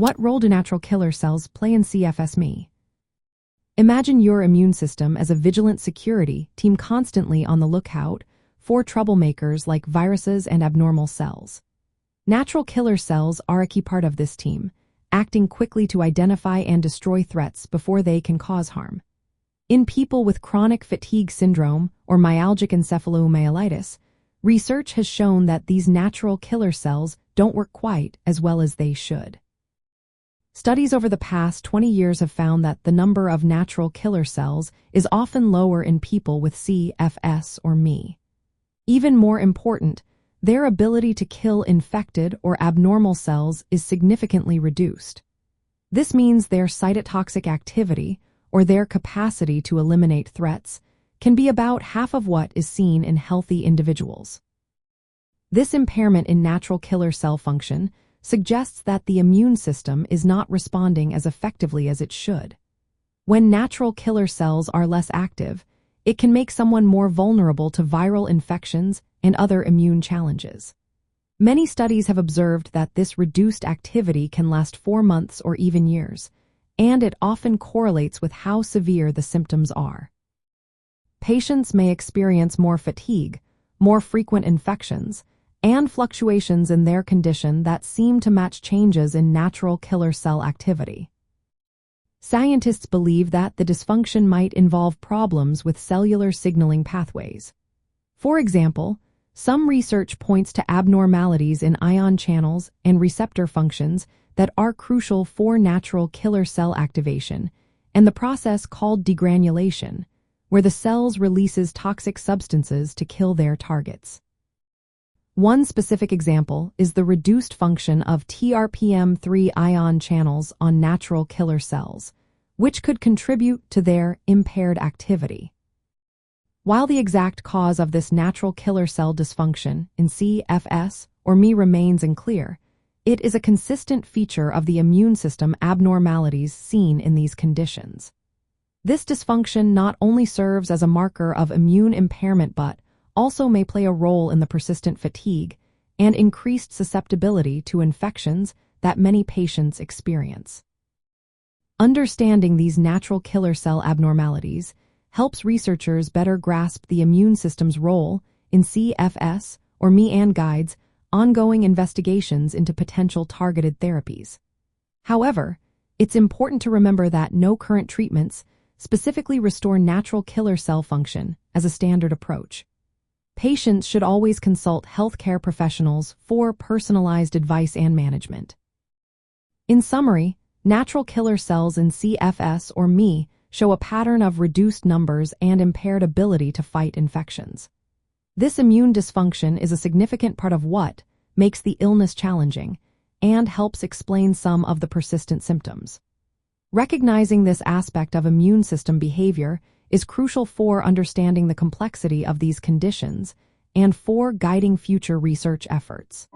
What role do natural killer cells play in CFS? Imagine your immune system as a vigilant security team constantly on the lookout for troublemakers like viruses and abnormal cells. Natural killer cells are a key part of this team, acting quickly to identify and destroy threats before they can cause harm. In people with chronic fatigue syndrome or myalgic encephalomyelitis, research has shown that these natural killer cells don't work quite as well as they should. Studies over the past 20 years have found that the number of natural killer cells is often lower in people with CFS or ME. Even more important, their ability to kill infected or abnormal cells is significantly reduced. This means their cytotoxic activity, or their capacity to eliminate threats, can be about half of what is seen in healthy individuals. This impairment in natural killer cell function suggests that the immune system is not responding as effectively as it should. When natural killer cells are less active, it can make someone more vulnerable to viral infections and other immune challenges. Many studies have observed that this reduced activity can last 4 months or even years, and it often correlates with how severe the symptoms are. Patients may experience more fatigue, more frequent infections, and fluctuations in their condition that seem to match changes in natural killer cell activity. Scientists believe that the dysfunction might involve problems with cellular signaling pathways. For example, some research points to abnormalities in ion channels and receptor functions that are crucial for natural killer cell activation, and the process called degranulation, where the cells releases toxic substances to kill their targets. One specific example is the reduced function of TRPM3 ion channels on natural killer cells, which could contribute to their impaired activity. While the exact cause of this natural killer cell dysfunction in CFS or ME remains unclear, it is a consistent feature of the immune system abnormalities seen in these conditions. This dysfunction not only serves as a marker of immune impairment but also may play a role in the persistent fatigue and increased susceptibility to infections that many patients experience. Understanding these natural killer cell abnormalities helps researchers better grasp the immune system's role in CFS or ME and guides ongoing investigations into potential targeted therapies. However, it's important to remember that no current treatments specifically restore natural killer cell function as a standard approach. Patients should always consult healthcare professionals for personalized advice and management. In summary, natural killer cells in CFS or ME show a pattern of reduced numbers and impaired ability to fight infections. This immune dysfunction is a significant part of what makes the illness challenging and helps explain some of the persistent symptoms. Recognizing this aspect of immune system behavior is crucial for understanding the complexity of these conditions and for guiding future research efforts.